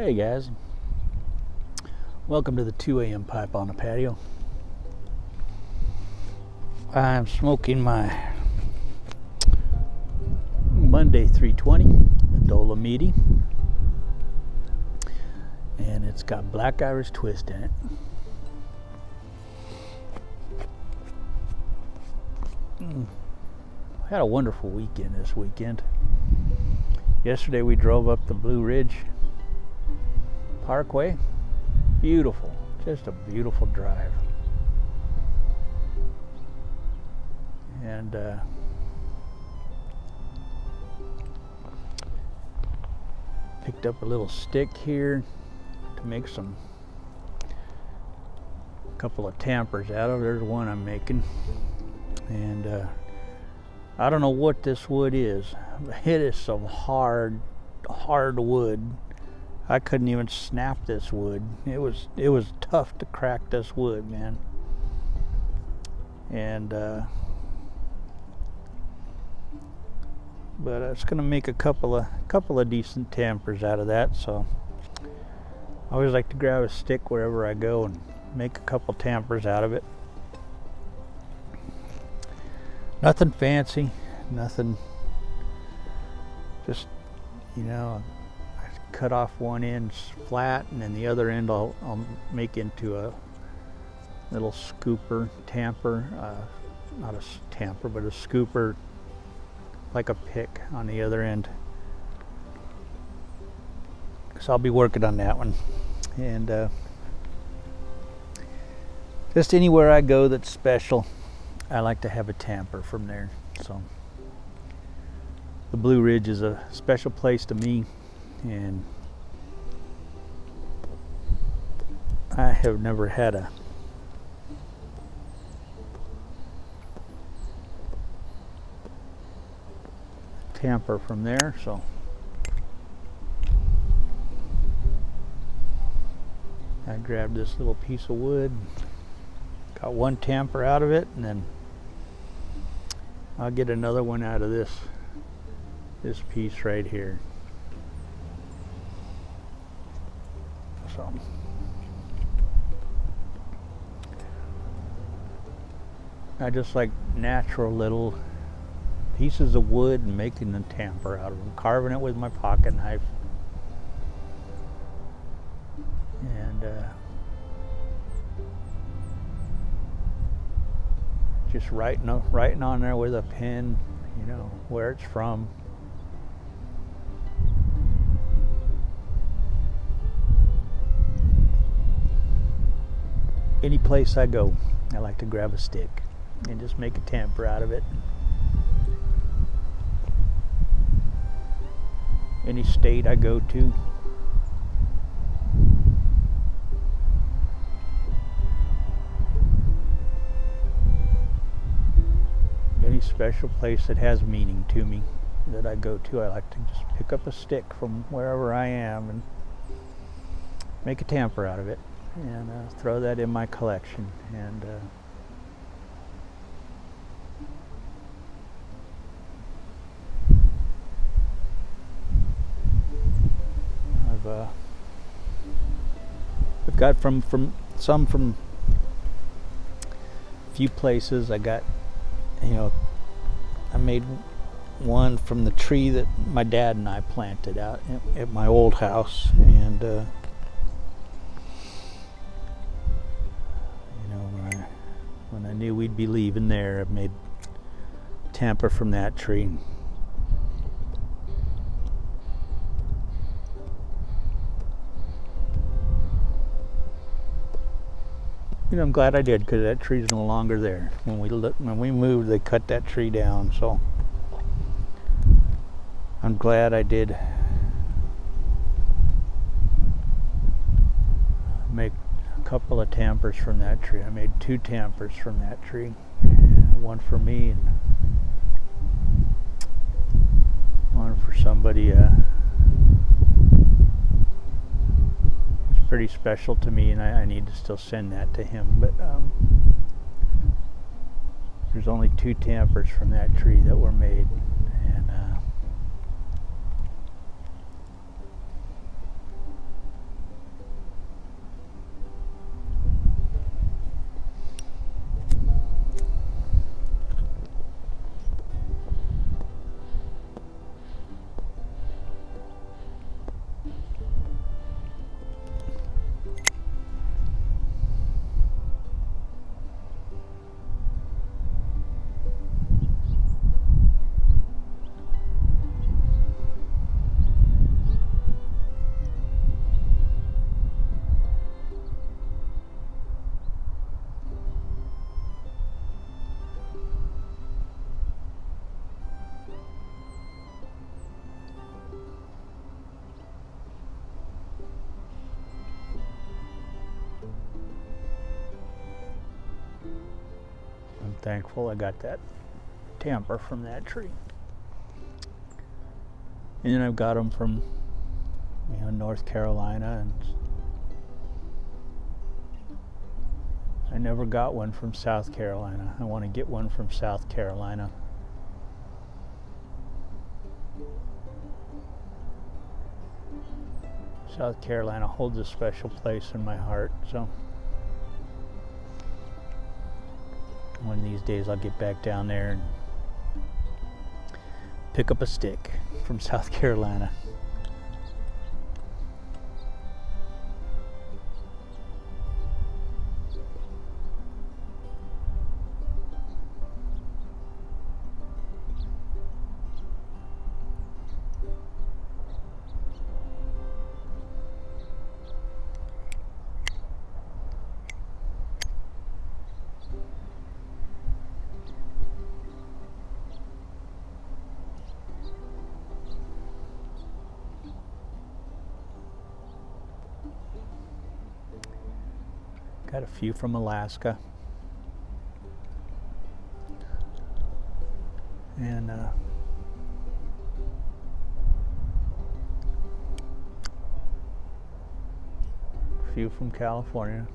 Hey guys, welcome to the 2 a.m. pipe on the patio. I'm smoking my Monday 320, the Dolomiti, and it's got Black Irish Twist in it. Had a wonderful weekend this weekend. Yesterday we drove up the Blue Ridge Parkway. Beautiful, just a beautiful drive. And picked up a little stick here to make a couple of tampers out of. There's one I'm making, and I don't know what this wood is. It is some hard wood. I couldn't even snap this wood. It was tough to crack this wood, man. And but it's gonna make a couple of decent tampers out of that. So I always like to grab a stick wherever I go and make a couple tampers out of it. Nothing fancy, nothing. Just, you know, I cut off one end flat, and then the other end I'll make into a little scooper tamper, not a tamper, but a scooper, like a pick on the other end. So I'll be working on that one, and just anywhere I go that's special, I like to have a tamper from there. So the Blue Ridge is a special place to me, and I have never had a tamper from there. So I grabbed this little piece of wood, got one tamper out of it, and then I'll get another one out of this piece right here. So I just like natural little pieces of wood and making a tamper out of them, carving it with my pocket knife, and just writing on there with a pen, you know, where it's from. Any place I go, I like to grab a stick and just make a tamper out of it. Any state I go to, any special place that has meaning to me that I go to, I like to just pick up a stick from wherever I am and make a tamper out of it, and throw that in my collection. And I've got from a few places. I got, you know, I made one from the tree that my dad and I planted out at my old house, and you know, when I knew we'd be leaving there, I made a tamper from that tree. You know, I'm glad I did, because that tree's no longer there. When we moved, they cut that tree down, so I'm glad I did make a couple of tampers from that tree. I made 2 tampers from that tree, one for me and one for somebody. Pretty special to me, and I need to still send that to him. But there's only 2 tampers from that tree that were made, and thankful I got that tamper from that tree. And then I've got them from, you know, North Carolina, and I never got one from South Carolina. I want to get one from South Carolina. South Carolina holds a special place in my heart, so one of these days I'll get back down there and pick up a stick from South Carolina. Got a few from Alaska, and a few from California.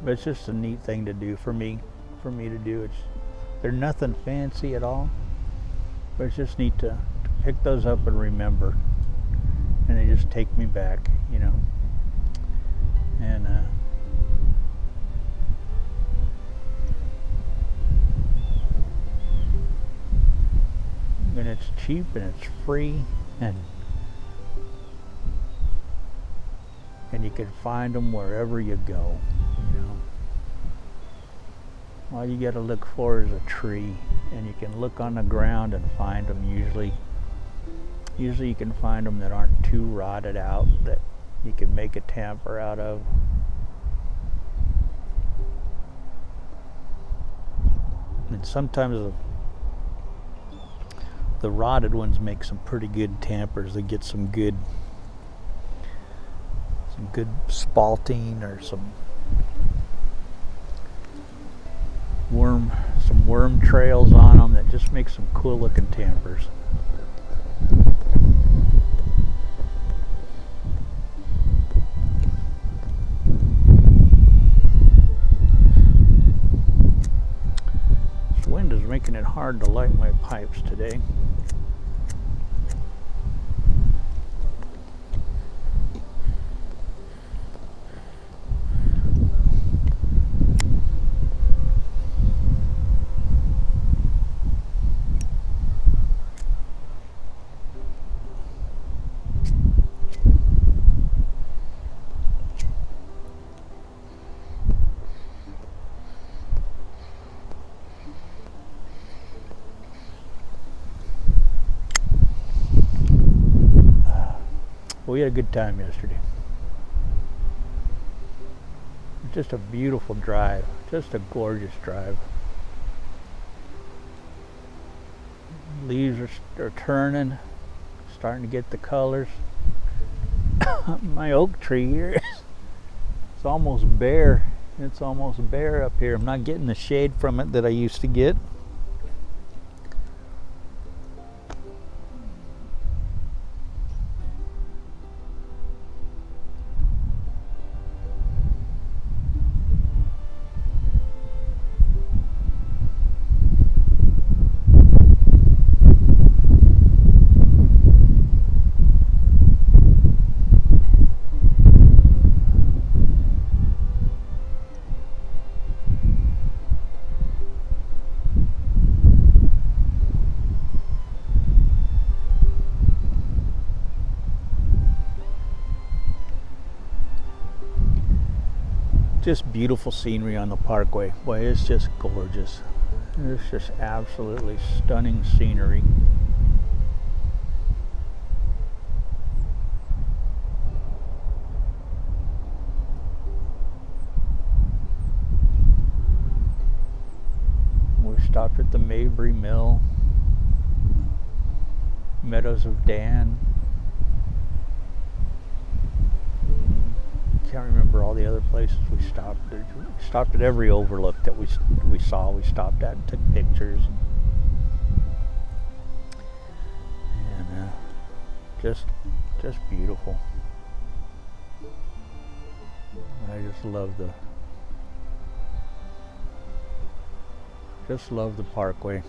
But it's just a neat thing to do for me to do. They're nothing fancy at all, but it's just neat to pick those up and remember, and they just take me back, you know. And it's cheap and it's free, and you can find them wherever you go. You know, all you got to look for is a tree, and you can look on the ground and find them. Usually you can find them that aren't too rotted out, that you can make a tamper out of. And sometimes the rotted ones make some pretty good tampers. They get some good spalting or some worm trails on them that just make some cool looking tampers. This wind is making it hard to light my pipes today. We had a good time yesterday. Just a beautiful drive, just a gorgeous drive. Leaves are turning, starting to get the colors. My oak tree here, it's almost bare. It's almost bare up here. I'm not getting the shade from it that I used to get. Just beautiful scenery on the Parkway. Boy, it's just gorgeous. It's just absolutely stunning scenery. Stopped at the Mabry Mill, Meadows of Dan. Can't remember all the other places we stopped. We stopped at every overlook that we saw. We stopped at and took pictures, and just beautiful. I just love the Parkway.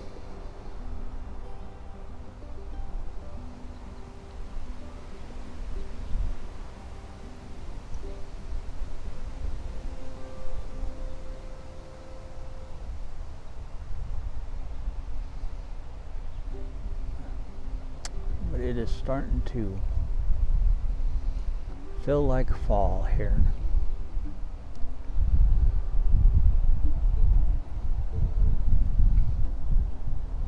But it is starting to feel like fall here.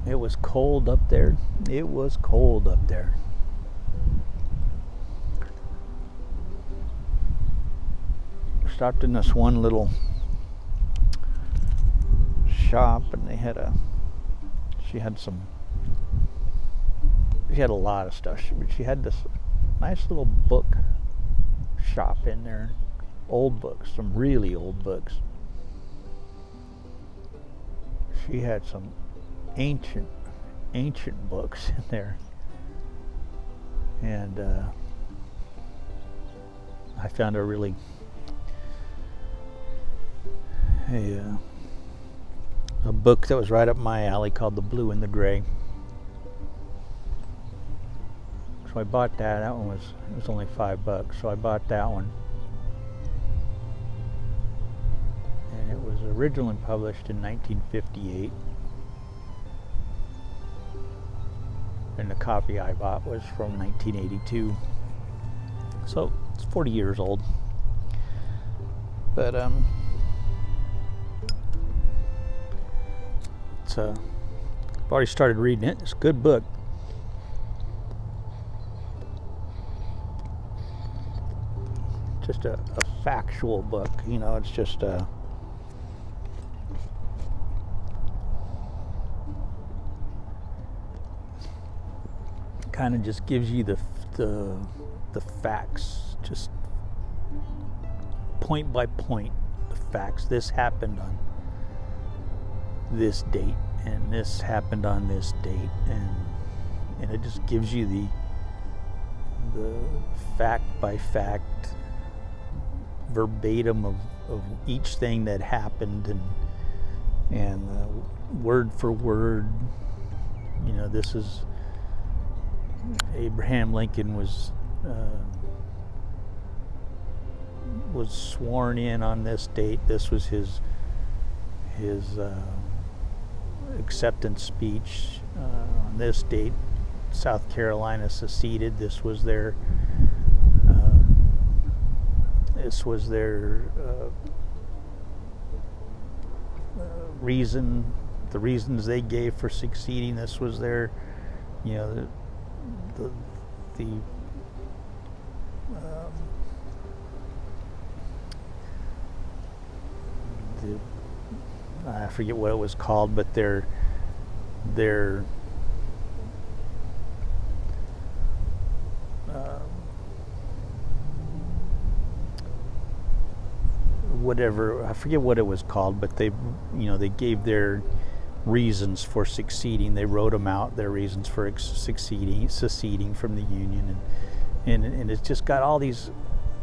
It was cold up there. It was cold up there. Stopped in this one little shop, and they had she had a lot of stuff, but she had this nice little book shop in there. Old books, some really old books. She had some ancient books in there, and I found a book that was right up my alley called The Blue and the Gray. So I bought that. That one was only $5, so I bought that one. And it was originally published in 1958. And the copy I bought was from 1982. So it's 40 years old. But I've already started reading it. It's a good book. Just a factual book, you know. It's just kind of just gives you the facts, just point by point, the facts. This happened on this date, and this happened on this date, and it just gives you the fact by fact, verbatim of each thing that happened, and word for word. You know, this is Abraham Lincoln was sworn in on this date. This was his acceptance speech on this date. South Carolina seceded. This was their reason, the reasons they gave for seceding. This was their, you know, I forget what it was called, but their whatever, I forget what it was called, but they gave their reasons for succeeding. They wrote them out, their reasons for seceding from the Union, and it's just got all these,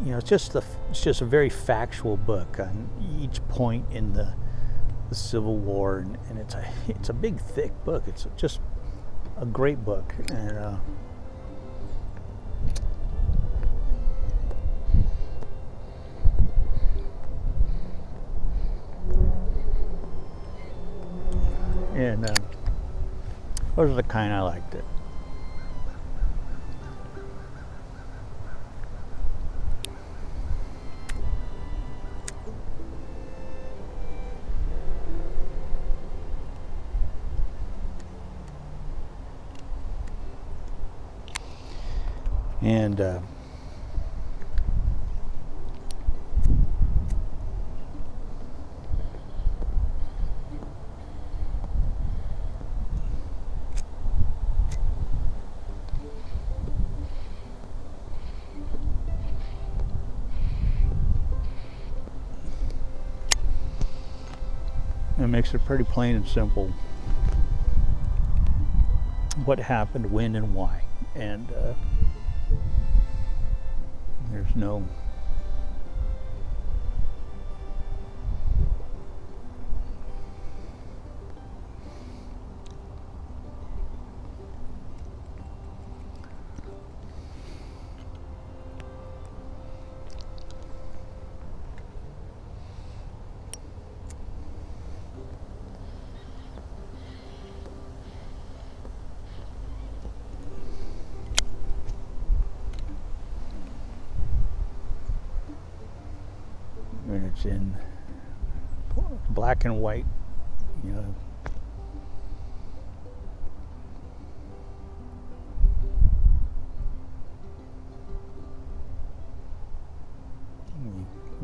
you know, it's just a very factual book on each point in the Civil War, and it's a big, thick book. It's just a great book, and those are the kind I liked it. And It makes it pretty plain and simple what happened, when, and why. And there's no when it's in black and white, you know.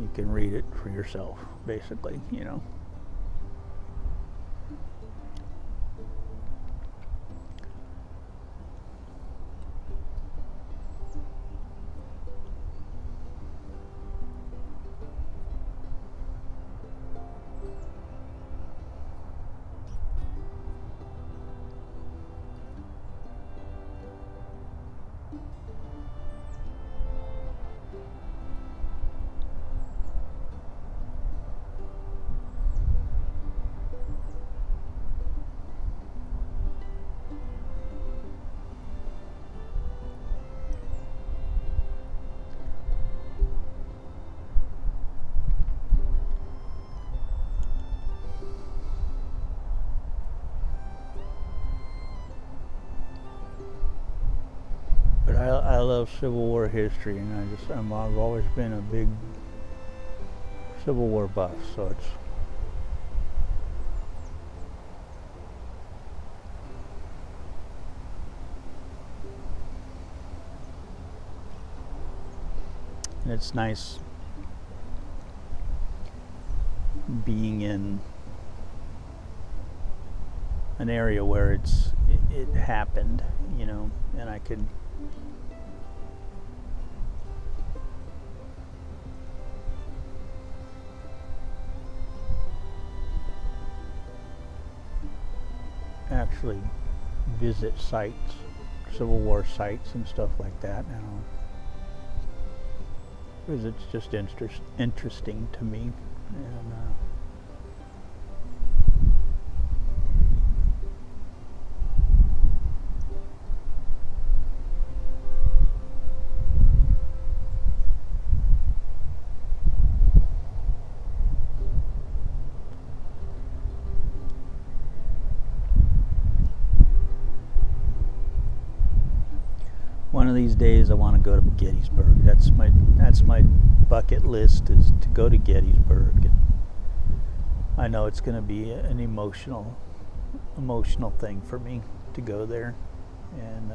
You can read it for yourself, basically, you know. But I love Civil War history, and I've always been a big Civil War buff, so it's nice being in an area where it happened, you know, and I could actually visit sites, Civil War sites and stuff like that now, because it's just interesting to me. And one of these days I want to go to Gettysburg. That's my bucket list, is to go to Gettysburg. I know it's going to be an emotional thing for me to go there and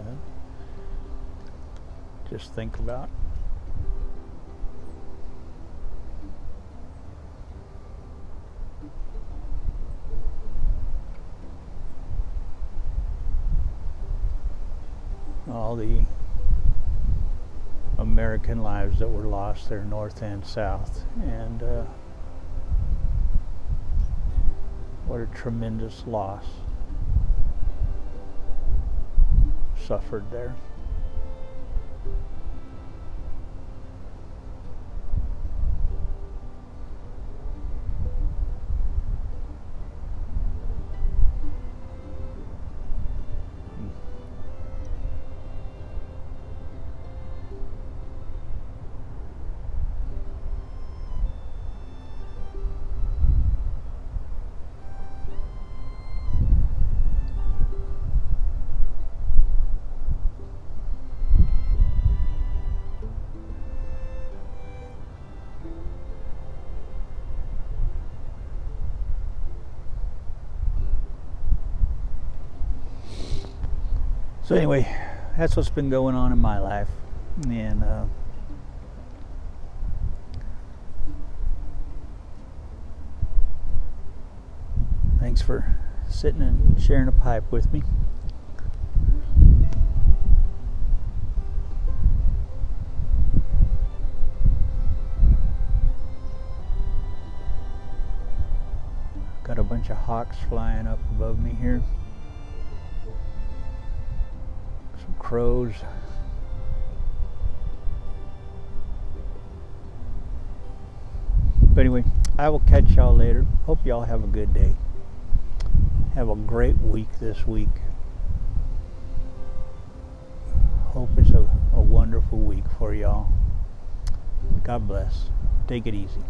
just think about all the American lives that were lost there, north and south, and what a tremendous loss suffered there. So anyway, that's what's been going on in my life, and thanks for sitting and sharing a pipe with me. Got a bunch of hawks flying up above me here. Some crows. But anyway, I will catch y'all later. Hope y'all have a good day. Have a great week this week. Hope it's a wonderful week for y'all. God bless. Take it easy.